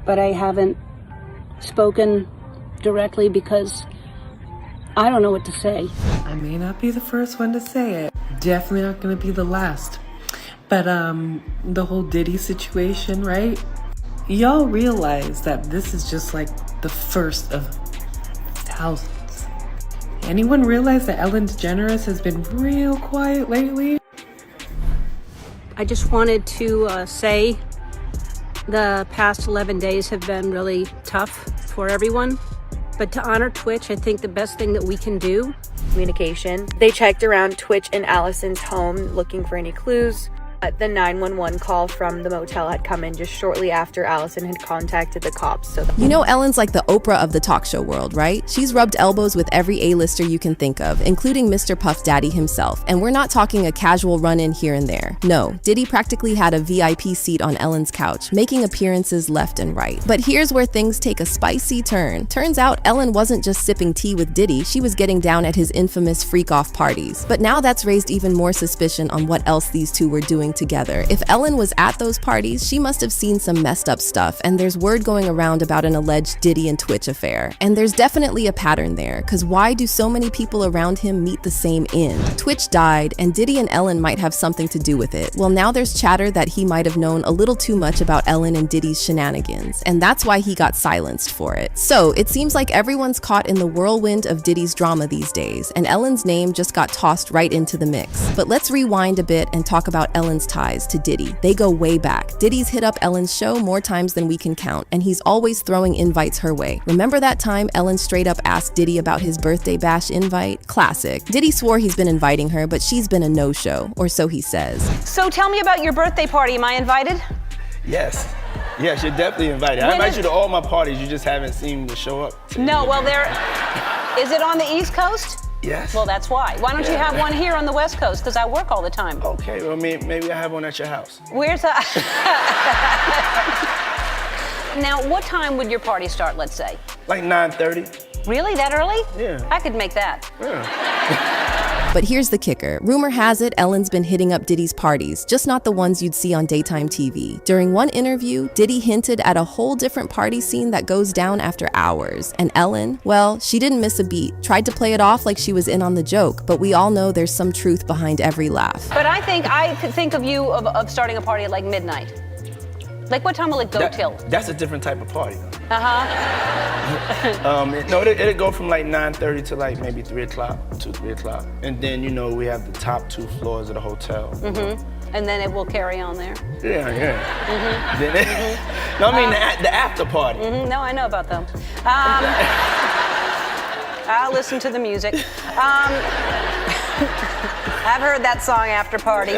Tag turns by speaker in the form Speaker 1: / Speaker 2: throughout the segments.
Speaker 1: but I haven't spoken directly because I don't know what to say.
Speaker 2: I may not be the first one to say it. Definitely not gonna be the last. But the whole Diddy situation, right? Y'all realize that this is just like the first of thousands. Anyone realize that Ellen DeGeneres has been real quiet lately?
Speaker 1: I just wanted to say the past 11 days have been really tough for everyone. But to honor Twitch, I think the best thing that we can do.
Speaker 3: Communication. They checked around Twitch and Allison's home looking for any clues. The 911 call from the motel had come in just shortly after Allison had contacted the cops.
Speaker 4: You know Ellen's like the Oprah of the talk show world, right? She's rubbed elbows with every A-lister you can think of, including Mr. Puff Daddy himself. And we're not talking a casual run-in here and there. No, Diddy practically had a VIP seat on Ellen's couch, making appearances left and right. But here's where things take a spicy turn. Turns out Ellen wasn't just sipping tea with Diddy, she was getting down at his infamous freak-off parties. But now that's raised even more suspicion on what else these two were doing together. If Ellen was at those parties, she must have seen some messed up stuff, and there's word going around about an alleged Diddy and Twitch affair. And there's definitely a pattern there, cause why do so many people around him meet the same end? Twitch died, and Diddy and Ellen might have something to do with it. Well, now there's chatter that he might have known a little too much about Ellen and Diddy's shenanigans, and that's why he got silenced for it. So it seems like everyone's caught in the whirlwind of Diddy's drama these days, and Ellen's name just got tossed right into the mix. But let's rewind a bit and talk about Ellen's ties to Diddy. They go way back. Diddy's hit up Ellen's show more times than we can count, and he's always throwing invites her way. Remember that time Ellen straight up asked Diddy about his birthday bash invite? Classic. Diddy swore he's been inviting her, but she's been a no-show, or so he says.
Speaker 5: So tell me about your birthday party. Am I invited?
Speaker 6: Yes. Yes, you're definitely invited. I invite you to all my parties. You just haven't seen me show up.
Speaker 5: No, well, is it on the East Coast?
Speaker 6: Yes.
Speaker 5: Well, that's why. Why don't you have one here on the West Coast? Because I work all the time.
Speaker 6: Okay, well, maybe I have one at your house.
Speaker 5: Where's that? Now, what time would your party start, let's say?
Speaker 6: Like 9:30.
Speaker 5: Really? That early?
Speaker 6: Yeah.
Speaker 5: I could make that.
Speaker 6: Yeah.
Speaker 4: But here's the kicker. Rumor has it Ellen's been hitting up Diddy's parties, just not the ones you'd see on daytime TV. During one interview, Diddy hinted at a whole different party scene that goes down after hours. And Ellen, well, she didn't miss a beat. Tried to play it off like she was in on the joke, but we all know there's some truth behind every laugh.
Speaker 5: But I could think of you of starting a party at like midnight. Like what time will it go till?
Speaker 6: That's a different type of party.
Speaker 5: Uh-huh.
Speaker 6: No, it'll go from like 9:30 to like maybe 3 o'clock, 2, 3 o'clock. And then, you know, we have the top 2 floors of the hotel.
Speaker 5: Mm-hmm. And then it will carry on there.
Speaker 6: Yeah. Mm-hmm. Then no, I mean the after party.
Speaker 5: Mm-hmm. No, I know about them. I'll listen to the music. I've heard that song, After Party.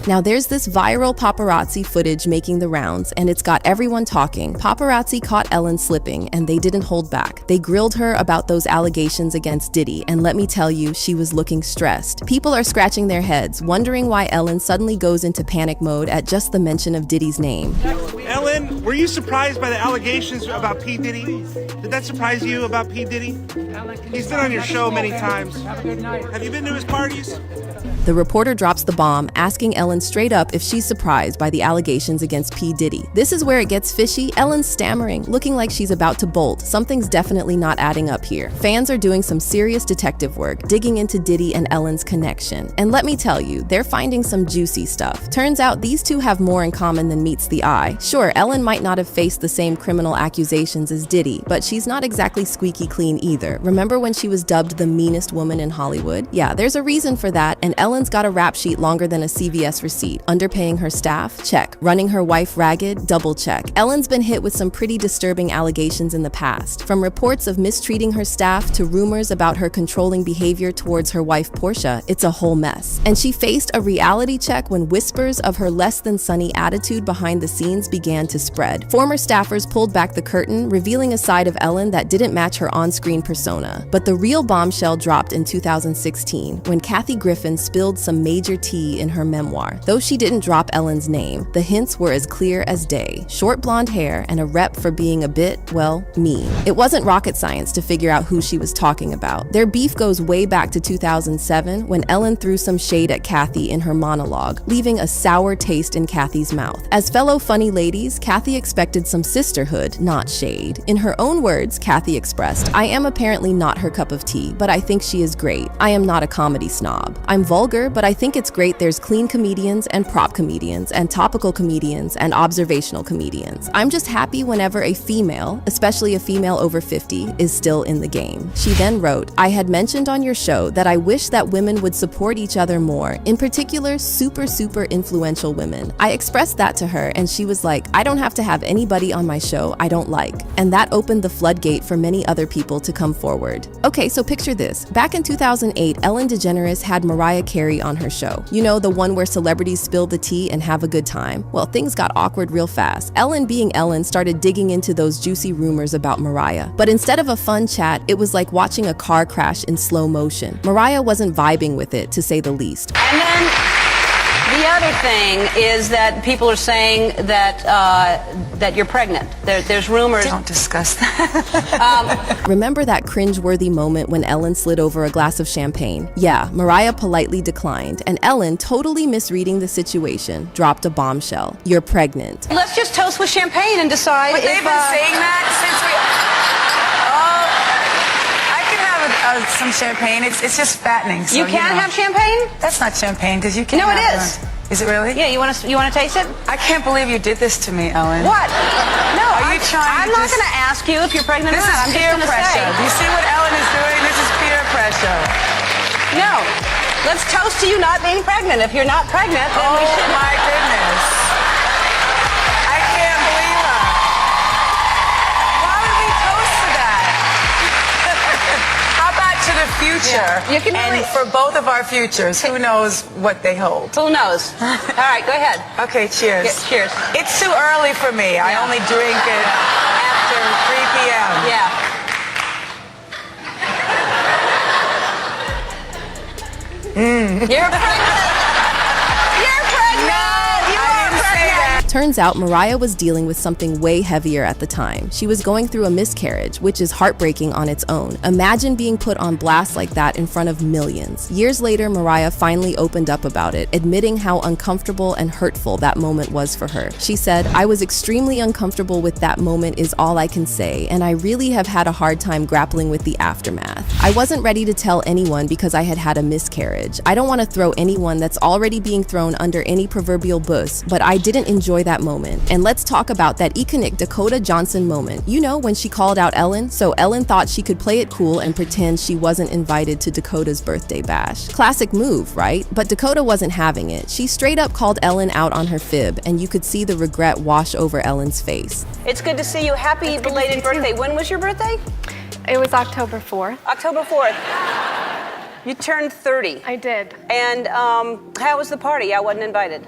Speaker 4: Now there's this viral paparazzi footage making the rounds, and it's got everyone talking. Paparazzi caught Ellen slipping, and they didn't hold back. They grilled her about those allegations against Diddy, and let me tell you, she was looking stressed. People are scratching their heads, wondering why Ellen suddenly goes into panic mode at just the mention of Diddy's name.
Speaker 7: Ellen, were you surprised by the allegations about P. Diddy? Did that surprise you about P. Diddy? He's been on your show many times. Have you been to his parties?
Speaker 4: The reporter drops the bomb, asking Ellen straight up if she's surprised by the allegations against P. Diddy. This is where it gets fishy. Ellen's stammering, looking like she's about to bolt. Something's definitely not adding up here. Fans are doing some serious detective work, digging into Diddy and Ellen's connection. And let me tell you, they're finding some juicy stuff. Turns out these two have more in common than meets the eye. Sure, Ellen might not have faced the same criminal accusations as Diddy, but she's not exactly squeaky clean either. Remember when she was dubbed the meanest woman in Hollywood? Yeah, there's a reason for that, and Ellen's got a rap sheet longer than a CVS receipt. Underpaying her staff? Check. Running her wife ragged? Double check. Ellen's been hit with some pretty disturbing allegations in the past, from reports of mistreating her staff to rumors about her controlling behavior towards her wife Portia. It's a whole mess. And she faced a reality check when whispers of her less than sunny attitude behind the scenes began to spread. Former staffers pulled back the curtain, revealing a side of Ellen that didn't match her on-screen persona. But the real bombshell dropped in 2016 when Kathy Griffin spilled some major tea in her memoir. Though she didn't drop Ellen's name, the hints were as clear as day. Short blonde hair and a rep for being a bit, well, mean. It wasn't rocket science to figure out who she was talking about. Their beef goes way back to 2007 when Ellen threw some shade at Kathy in her monologue, leaving a sour taste in Kathy's mouth. As fellow funny ladies, Kathy expected some sisterhood, not shade. In her own words, Kathy expressed, "I am apparently not her cup of tea, but I think she is great. I am not a comedy snob. I'm vulgar, but I think it's great there's clean comedians and prop comedians and topical comedians and observational comedians. I'm just happy whenever a female, especially a female over 50, is still in the game." She then wrote, "I had mentioned on your show that I wish that women would support each other more, in particular super influential women. I expressed that to her and she was like, I don't have to have anybody on my show I don't like." And that opened the floodgate for many other people to come forward. Okay, so picture this. Back in 2008, Ellen DeGeneres had Mariah Carey on her show. You know, the one where celebrities spill the tea and have a good time? Well, things got awkward real fast. Ellen, being Ellen, started digging into those juicy rumors about Mariah. But instead of a fun chat, it was like watching a car crash in slow motion. Mariah wasn't vibing with it, to say the least.
Speaker 5: And then the other thing is that people are saying that that you're pregnant. There's rumors.
Speaker 8: Don't discuss that.
Speaker 4: Remember that cringe-worthy moment when Ellen slid over a glass of champagne? Yeah, Mariah politely declined, and Ellen, totally misreading the situation, dropped a bombshell. You're pregnant.
Speaker 5: Let's just toast with champagne and decide
Speaker 8: But
Speaker 5: if...
Speaker 8: they've been saying that since we... I can have some champagne. It's just fattening. So,
Speaker 5: you can't have champagne?
Speaker 8: That's not champagne, because you can't
Speaker 5: No, it
Speaker 8: have
Speaker 5: is.
Speaker 8: Is it really?
Speaker 5: Yeah, you want to taste it?
Speaker 8: I can't believe you did this to me, Ellen.
Speaker 5: What? No,
Speaker 8: Are you trying
Speaker 5: I'm
Speaker 8: to
Speaker 5: not
Speaker 8: just-
Speaker 5: going to ask you if you're pregnant
Speaker 8: This
Speaker 5: or not.
Speaker 8: is
Speaker 5: I'm
Speaker 8: peer
Speaker 5: just going to
Speaker 8: pressure.
Speaker 5: say.
Speaker 8: Do you see what Ellen is doing? This is peer pressure.
Speaker 5: No. Let's toast to you not being pregnant. If you're not pregnant, then we should...
Speaker 8: my goodness. I can't believe her. Why would we toast to that? How about to the future?
Speaker 5: Yeah. You can really...
Speaker 8: And for both of our futures, who knows what they hold?
Speaker 5: Who knows? All right, go ahead.
Speaker 8: Okay, cheers.
Speaker 5: Yeah, cheers.
Speaker 8: It's too early for me. I
Speaker 5: Yeah.
Speaker 8: only drink it after 3 p.m.
Speaker 5: Yeah. You're pregnant. You're pregnant. You are pregnant.
Speaker 4: Turns out Mariah was dealing with something way heavier at the time. She was going through a miscarriage, which is heartbreaking on its own. Imagine being put on blast like that in front of millions. Years later, Mariah finally opened up about it, admitting how uncomfortable and hurtful that moment was for her. She said, "I was extremely uncomfortable with that moment is all I can say, and I really have had a hard time grappling with the aftermath. I wasn't ready to tell anyone because I had had a miscarriage. I don't want to throw anyone that's already being thrown under any proverbial bus, but I didn't enjoy that moment." And let's talk about that iconic Dakota Johnson moment. You know, when she called out Ellen, so Ellen thought she could play it cool and pretend she wasn't invited to Dakota's birthday bash. Classic move, right? But Dakota wasn't having it. She straight up called Ellen out on her fib, and you could see the regret wash over Ellen's face.
Speaker 5: It's good to see you. Happy belated birthday. When was your birthday?
Speaker 9: It was October 4th.
Speaker 5: October 4th. You turned 30.
Speaker 9: I did.
Speaker 5: And how was the party? I wasn't invited.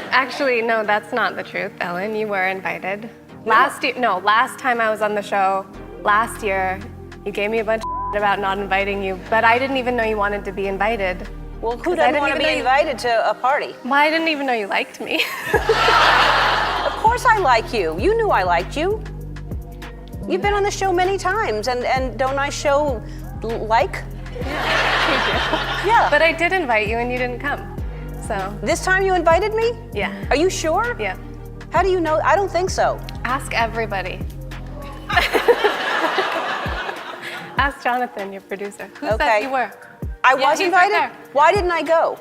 Speaker 9: Actually, no, that's not the truth, Ellen. You were invited. Last time I was on the show, last year, you gave me a bunch of shit about not inviting you, but I didn't even know you wanted to be invited.
Speaker 5: Well, who doesn't want to be invited to a party?
Speaker 9: Well, I didn't even know you liked me.
Speaker 5: Of course I like you. You knew I liked you. You've been on the show many times, and don't I show like? Yeah.
Speaker 9: But I did invite you and you didn't come, so.
Speaker 5: This time you invited me?
Speaker 9: Yeah.
Speaker 5: Are you sure?
Speaker 9: Yeah.
Speaker 5: How do you know? I don't think so.
Speaker 9: Ask everybody. Ask Jonathan, your producer. Who said you were?
Speaker 5: I was
Speaker 9: he's
Speaker 5: invited?
Speaker 9: right there.
Speaker 5: Why didn't I go?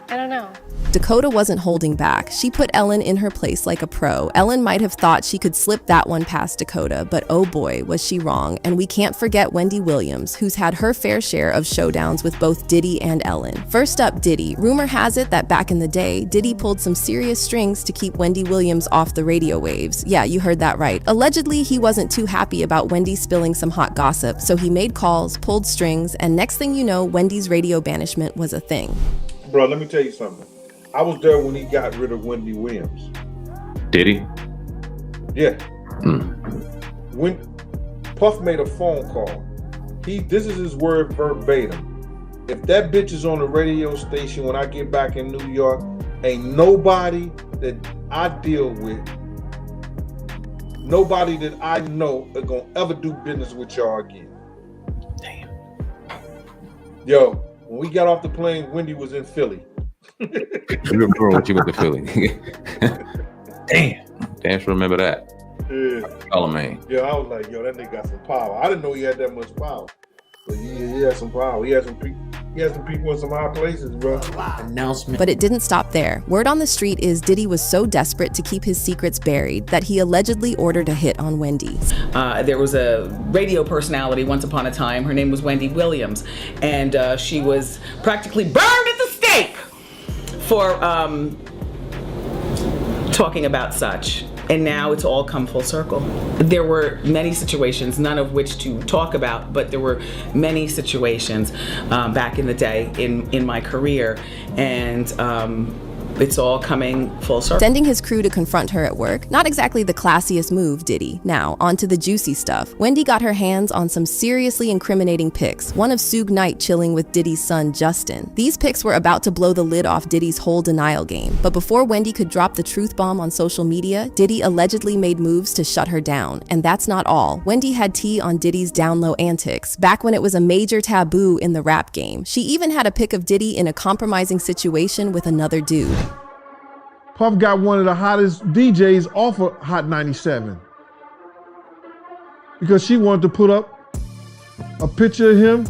Speaker 9: I don't know.
Speaker 4: Dakota wasn't holding back. She put Ellen in her place like a pro. Ellen might have thought she could slip that one past Dakota, but oh boy, was she wrong. And we can't forget Wendy Williams, who's had her fair share of showdowns with both Diddy and Ellen. First up, Diddy. Rumor has it that back in the day, Diddy pulled some serious strings to keep Wendy Williams off the radio waves. Yeah, you heard that right. Allegedly, he wasn't too happy about Wendy spilling some hot gossip, so he made calls, pulled strings, and next thing you know, Wendy's radio banishment was a thing.
Speaker 10: Bro, let me tell you something. I was there when he got rid of Wendy Williams.
Speaker 11: Did he?
Speaker 10: Yeah. When Puff made a phone call, this is his word verbatim. If that bitch is on the radio station when I get back in New York, ain't nobody that I deal with, nobody that I know are gonna ever do business with y'all again.
Speaker 11: Damn.
Speaker 10: Yo, when we got off the plane, Wendy was in Philly.
Speaker 11: You remember what you went to Philly? Damn. Dance, remember that.
Speaker 10: Yeah.
Speaker 11: Oh man.
Speaker 10: Yeah, I was like, yo, that nigga got some power. I didn't know he had that much power. But he had some power. He had some people in some high places, bro.
Speaker 4: Announcement. But it didn't stop there. Word on the street is Diddy was so desperate to keep his secrets buried that he allegedly ordered a hit on Wendy.
Speaker 12: There was a radio personality once upon a time. Her name was Wendy Williams. And she was practically burned at the stake for talking about such. And now it's all come full circle. There were many situations, none of which to talk about, but there were many situations back in the day in my career, and it's all coming full circle.
Speaker 4: Sending his crew to confront her at work, not exactly the classiest move, Diddy. Now, onto the juicy stuff. Wendy got her hands on some seriously incriminating pics, one of Suge Knight chilling with Diddy's son, Justin. These pics were about to blow the lid off Diddy's whole denial game, but before Wendy could drop the truth bomb on social media, Diddy allegedly made moves to shut her down. And that's not all. Wendy had tea on Diddy's down-low antics, back when it was a major taboo in the rap game. She even had a pic of Diddy in a compromising situation with another dude.
Speaker 10: Puff got one of the hottest DJs off of Hot 97 because she wanted to put up a picture of him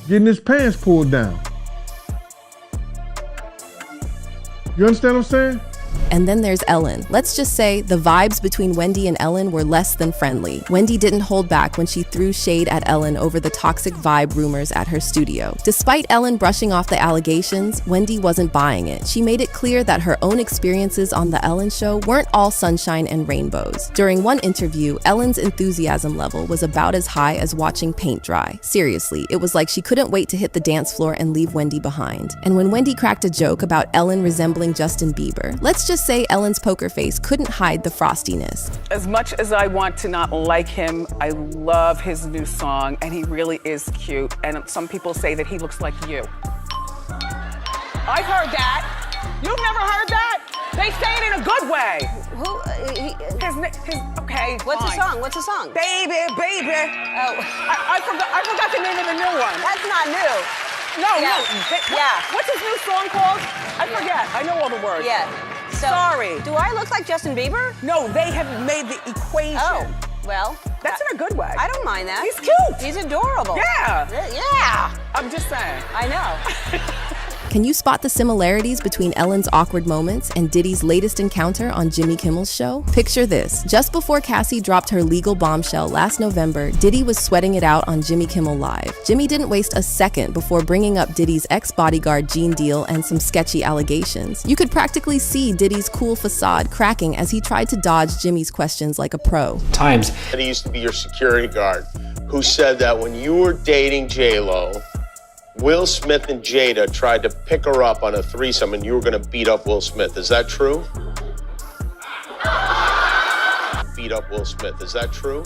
Speaker 10: getting his pants pulled down. You understand what I'm saying?
Speaker 4: And then there's Ellen. Let's just say the vibes between Wendy and Ellen were less than friendly. Wendy didn't hold back when she threw shade at Ellen over the toxic vibe rumors at her studio. Despite Ellen brushing off the allegations, Wendy wasn't buying it. She made it clear that her own experiences on The Ellen Show weren't all sunshine and rainbows. During one interview, Ellen's enthusiasm level was about as high as watching paint dry. Seriously, it was like she couldn't wait to hit the dance floor and leave Wendy behind. And when Wendy cracked a joke about Ellen resembling Justin Bieber, let's just say Ellen's poker face couldn't hide the frostiness.
Speaker 13: As much as I want to not like him, I love his new song, and he really is cute. And some people say that he looks like you. I've heard that. You've never heard that? They say it in a good way. Okay,
Speaker 5: What's
Speaker 13: fine.
Speaker 5: the song? What's the song?
Speaker 13: Baby, baby.
Speaker 5: Oh.
Speaker 13: I forgot the name of the new one.
Speaker 5: That's not new.
Speaker 13: No.
Speaker 5: Yeah.
Speaker 13: What's his new song called? I forget. I know all the words.
Speaker 5: Yeah. So,
Speaker 13: sorry.
Speaker 5: Do I look like Justin Bieber?
Speaker 13: No, they have made the equation.
Speaker 5: Oh, well.
Speaker 13: That's in a good way.
Speaker 5: I don't mind that.
Speaker 13: He's cute.
Speaker 5: He's adorable.
Speaker 13: Yeah.
Speaker 5: Yeah.
Speaker 13: I'm just saying.
Speaker 5: I know.
Speaker 4: Can you spot the similarities between Ellen's awkward moments and Diddy's latest encounter on Jimmy Kimmel's show? Picture this. Just before Cassie dropped her legal bombshell last November, Diddy was sweating it out on Jimmy Kimmel Live. Jimmy didn't waste a second before bringing up Diddy's ex-bodyguard Gene Deal and some sketchy allegations. You could practically see Diddy's cool facade cracking as he tried to dodge Jimmy's questions like a pro.
Speaker 14: Times. He used to be your security guard who said that when you were dating J-Lo, Will Smith and Jada tried to pick her up on a threesome and you were gonna beat up Will Smith. Is that true? Beat up Will Smith. Is that true?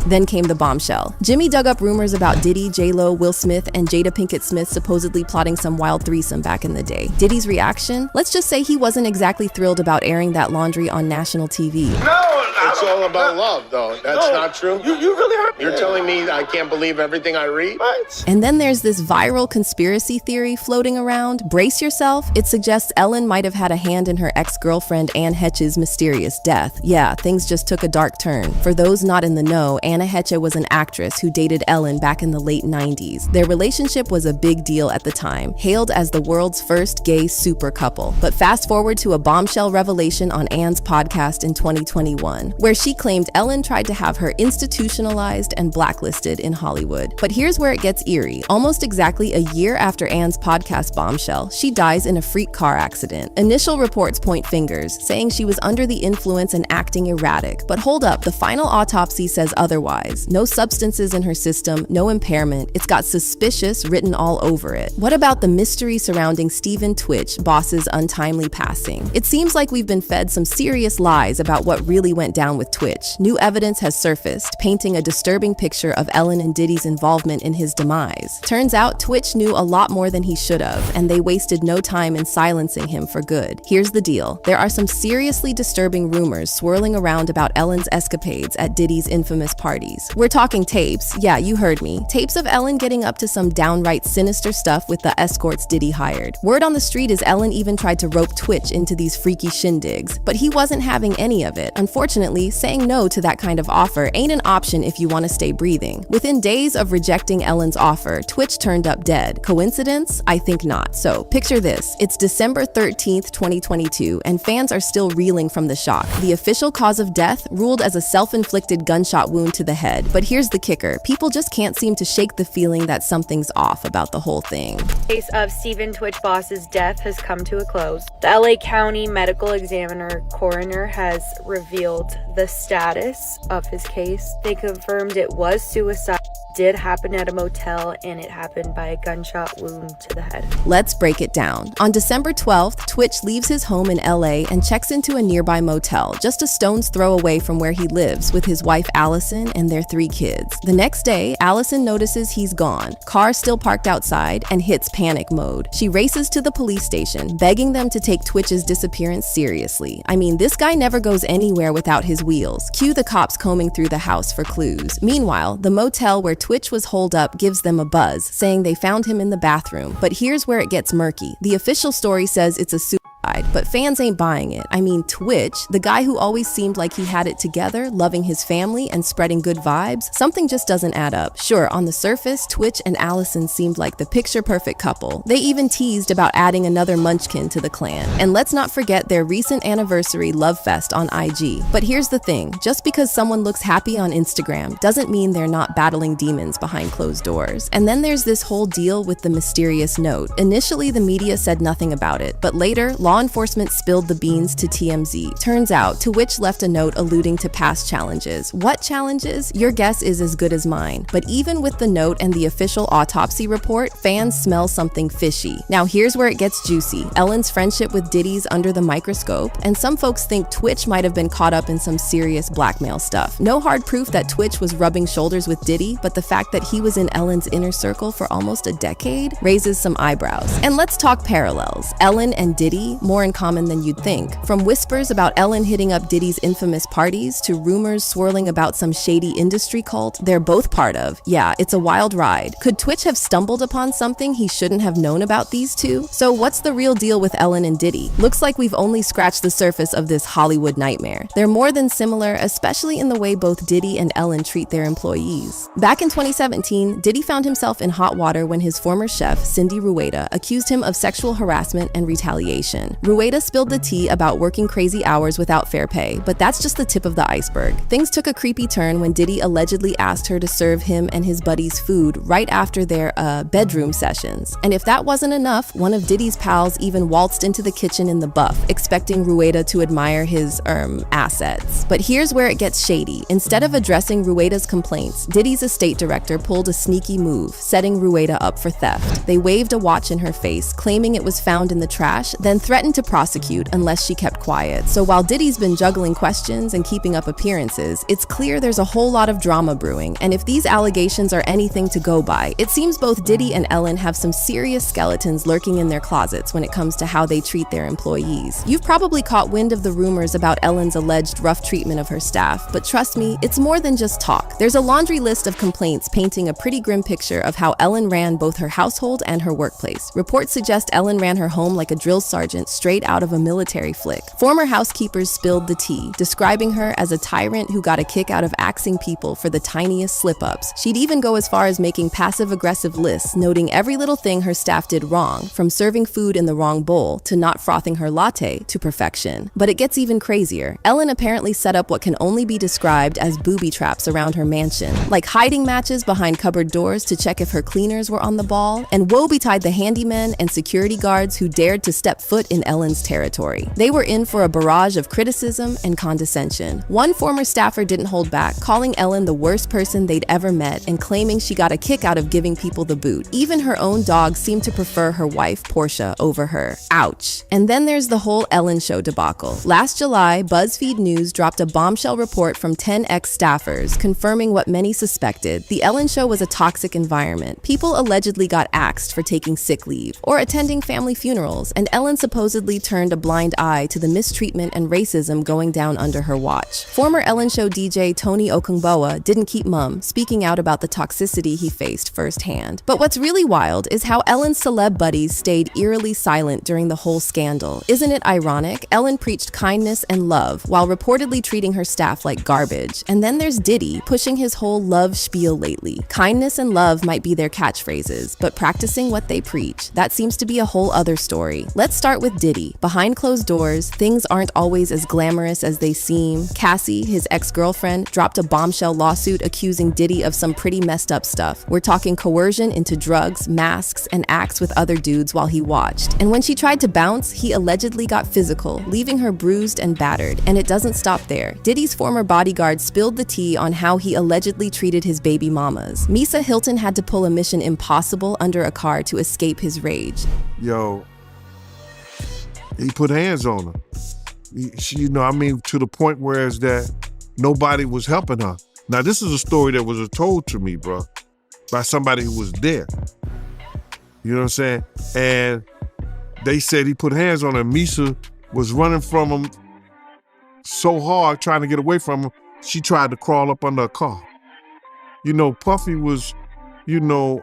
Speaker 4: Then came the bombshell. Jimmy dug up rumors about Diddy, J-Lo, Will Smith, and Jada Pinkett Smith supposedly plotting some wild threesome back in the day. Diddy's reaction? Let's just say he wasn't exactly thrilled about airing that laundry on national TV.
Speaker 14: No, it's all about love, though. That's not true. You really hurt me. You're telling me I can't believe everything I read? Right.
Speaker 4: And then there's this viral conspiracy theory floating around. Brace yourself. It suggests Ellen might have had a hand in her ex-girlfriend Anne Heche's mysterious death. Yeah, things just took a dark turn. For those not in the know, Anna Heche was an actress who dated Ellen back in the late 90s. Their relationship was a big deal at the time, hailed as the world's first gay super couple. But fast forward to a bombshell revelation on Anne's podcast in 2021, where she claimed Ellen tried to have her institutionalized and blacklisted in Hollywood. But here's where it gets eerie. Almost exactly a year after Anne's podcast bombshell, she dies in a freak car accident. Initial reports point fingers, saying she was under the influence and acting erratic. But hold up, the final autopsy says otherwise. No substances in her system, no impairment. It's got suspicious written all over it. What about the mystery surrounding Stephen Twitch, boss's untimely passing? It seems like we've been fed some serious lies about what really went down with with Twitch, new evidence has surfaced, painting a disturbing picture of Ellen and Diddy's involvement in his demise. Turns out Twitch knew a lot more than he should have, and they wasted no time in silencing him for good. Here's the deal. There are some seriously disturbing rumors swirling around about Ellen's escapades at Diddy's infamous parties. We're talking tapes. Yeah, you heard me. Tapes of Ellen getting up to some downright sinister stuff with the escorts Diddy hired. Word on the street is Ellen even tried to rope Twitch into these freaky shindigs, but he wasn't having any of it. Unfortunately, saying no to that kind of offer ain't an option if you want to stay breathing. Within days of rejecting Ellen's offer, Twitch turned up dead. Coincidence? I think not. So, picture this. It's December 13th, 2022, and fans are still reeling from the shock. The official cause of death ruled as a self-inflicted gunshot wound to the head. But here's the kicker. People just can't seem to shake the feeling that something's off about the whole thing.
Speaker 3: The case of Stephen Twitch Boss's death has come to a close. The LA County Medical Examiner coroner has revealed the status of his case. They confirmed it was suicide, did happen at a motel, and it happened by a gunshot wound to the head.
Speaker 4: Let's break it down. On December 12th, Twitch leaves his home in LA and checks into a nearby motel, just a stone's throw away from where he lives with his wife Allison and their 3 kids. The next day, Allison notices he's gone, car still parked outside, and hits panic mode. She races to the police station, begging them to take Twitch's disappearance seriously. I mean, this guy never goes anywhere without his wheels. Cue the cops combing through the house for clues. Meanwhile, the motel where Twitch was holed up gives them a buzz, saying they found him in the bathroom. But here's where it gets murky. The official story says it's a suicide, but fans ain't buying it. I mean, Twitch, the guy who always seemed like he had it together, loving his family and spreading good vibes, something just doesn't add up. Sure, on the surface, Twitch and Allison seemed like the picture-perfect couple. They even teased about adding another munchkin to the clan. And let's not forget their recent anniversary love fest on IG. But here's the thing, just because someone looks happy on Instagram doesn't mean they're not battling demons behind closed doors. And then there's this whole deal with the mysterious note. Initially, the media said nothing about it, but later, law enforcement spilled the beans to TMZ. Turns out, Twitch left a note alluding to past challenges. What challenges? Your guess is as good as mine. But even with the note and the official autopsy report, fans smell something fishy. Now here's where it gets juicy. Ellen's friendship with Diddy's under the microscope, and some folks think Twitch might have been caught up in some serious blackmail stuff. No hard proof that Twitch was rubbing shoulders with Diddy, but the fact that he was in Ellen's inner circle for almost a decade raises some eyebrows. And let's talk parallels. Ellen and Diddy, more in common than you'd think. From whispers about Ellen hitting up Diddy's infamous parties to rumors swirling about some shady industry cult they're both part of. Yeah, it's a wild ride. Could Twitch have stumbled upon something he shouldn't have known about these two? So what's the real deal with Ellen and Diddy? Looks like we've only scratched the surface of this Hollywood nightmare. They're more than similar, especially in the way both Diddy and Ellen treat their employees. Back in 2017, Diddy found himself in hot water when his former chef, Cindy Rueda, accused him of sexual harassment and retaliation. Rueda spilled the tea about working crazy hours without fair pay, but that's just the tip of the iceberg. Things took a creepy turn when Diddy allegedly asked her to serve him and his buddies food right after their bedroom sessions. And if that wasn't enough, one of Diddy's pals even waltzed into the kitchen in the buff, expecting Rueda to admire his assets. But here's where it gets shady. Instead of addressing Rueda's complaints, Diddy's estate director pulled a sneaky move, setting Rueda up for theft. They waved a watch in her face, claiming it was found in the trash, then threatened to prosecute unless she kept quiet. So while Diddy's been juggling questions and keeping up appearances, it's clear there's a whole lot of drama brewing, and if these allegations are anything to go by, it seems both Diddy and Ellen have some serious skeletons lurking in their closets when it comes to how they treat their employees. You've probably caught wind of the rumors about Ellen's alleged rough treatment of her staff, but trust me, it's more than just talk. There's a laundry list of complaints painting a pretty grim picture of how Ellen ran both her household and her workplace. Reports suggest Ellen ran her home like a drill sergeant straight out of a military flick. Former housekeepers spilled the tea, describing her as a tyrant who got a kick out of axing people for the tiniest slip-ups. She'd even go as far as making passive-aggressive lists, noting every little thing her staff did wrong, from serving food in the wrong bowl to not frothing her latte to perfection. But it gets even crazier. Ellen apparently set up what can only be described as booby traps around her mansion, like hiding matches behind cupboard doors to check if her cleaners were on the ball, and woe betide the handymen and security guards who dared to step foot in Ellen's territory. They were in for a barrage of criticism and condescension. One former staffer didn't hold back, calling Ellen the worst person they'd ever met and claiming she got a kick out of giving people the boot. Even her own dog seemed to prefer her wife, Portia, over her. Ouch. And then there's the whole Ellen Show debacle. Last July, BuzzFeed News dropped a bombshell report from 10 ex-staffers confirming what many suspected. The Ellen Show was a toxic environment. People allegedly got axed for taking sick leave or attending family funerals, and Ellen supposedly turned a blind eye to the mistreatment and racism going down under her watch. Former Ellen Show DJ Tony Okungbowa didn't keep mum, speaking out about the toxicity he faced firsthand. But what's really wild is how Ellen's celeb buddies stayed eerily silent during the whole scandal. Isn't it ironic? Ellen preached kindness and love while reportedly treating her staff like garbage. And then there's Diddy, pushing his whole love spiel lately. Kindness and love might be their catchphrases, but practicing what they preach, that seems to be a whole other story. Let's start with Diddy. Behind closed doors, things aren't always as glamorous as they seem. Cassie, his ex-girlfriend, dropped a bombshell lawsuit accusing Diddy of some pretty messed up stuff. We're talking coercion into drugs, masks, and acts with other dudes while he watched. And when she tried to bounce, he allegedly got physical, leaving her bruised and battered. And it doesn't stop there. Diddy's former bodyguard spilled the tea on how he allegedly treated his baby mamas. Misa Hilton had to pull a Mission Impossible under a car to escape his rage.
Speaker 10: Yo, he put hands on her. She, to the point where is that nobody was helping her. Now, this is a story that was told to me, bro, by somebody who was there. You know what I'm saying? And they said he put hands on her. Misa was running from him so hard, trying to get away from him, she tried to crawl up under a car. Puffy was, Misa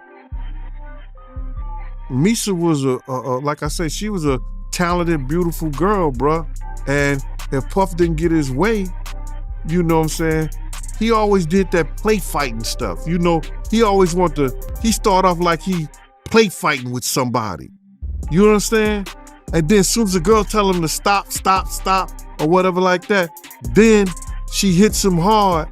Speaker 10: was like I said, she was a talented, beautiful girl, bruh. And if Puff didn't get his way, you know what I'm saying? He always did that play fighting stuff. He always he start off like he play fighting with somebody. You understand? And then as soon as the girl tell him to stop, or whatever like that, then she hits him hard.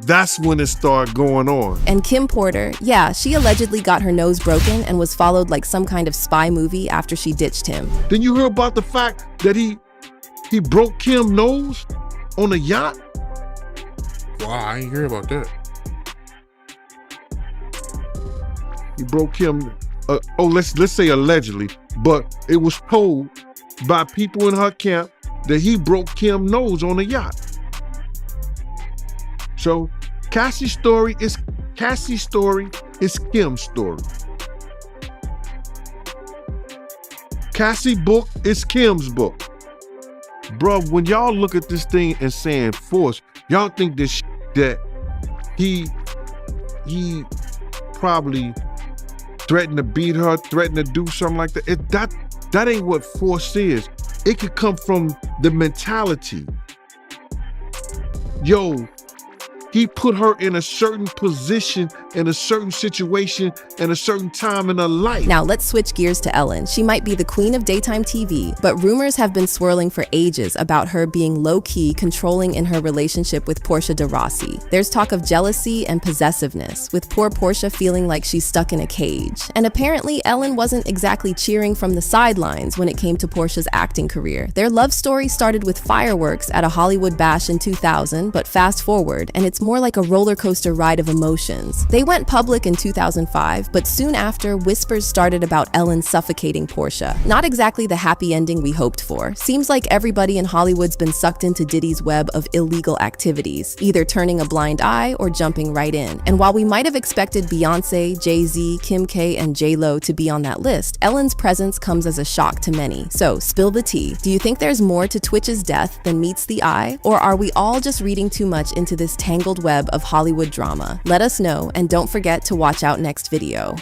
Speaker 10: That's when it started going on.
Speaker 4: And Kim Porter, yeah, she allegedly got her nose broken and was followed like some kind of spy movie after she ditched him.
Speaker 10: Then you hear about the fact that he broke Kim's nose on a yacht?
Speaker 15: Wow, I ain't hear about that.
Speaker 10: He broke Kim, let's say allegedly, but it was told by people in her camp that he broke Kim's nose on a yacht. So Cassie's story is Kim's story. Cassie's book is Kim's book. Bruh, when y'all look at this thing and saying force, y'all think that he probably threatened to beat her, threatened to do something like that. That ain't what force is. It could come from the mentality. Yo, he put her in a certain position, in a certain situation, in a certain time in her life.
Speaker 4: Now let's switch gears to Ellen. She might be the queen of daytime TV, but rumors have been swirling for ages about her being low-key, controlling in her relationship with Portia de Rossi. There's talk of jealousy and possessiveness, with poor Portia feeling like she's stuck in a cage. And apparently Ellen wasn't exactly cheering from the sidelines when it came to Portia's acting career. Their love story started with fireworks at a Hollywood bash in 2000, but fast forward, and it's more like a roller coaster ride of emotions. They went public in 2005, but soon after, whispers started about Ellen suffocating Portia. Not exactly the happy ending we hoped for. Seems like everybody in Hollywood's been sucked into Diddy's web of illegal activities, either turning a blind eye or jumping right in. And while we might have expected Beyonce, Jay-Z, Kim K, and J-Lo to be on that list, Ellen's presence comes as a shock to many. So, spill the tea. Do you think there's more to Twitch's death than meets the eye? Or are we all just reading too much into this tangled web of Hollywood drama? Let us know, and don't forget to watch out next video.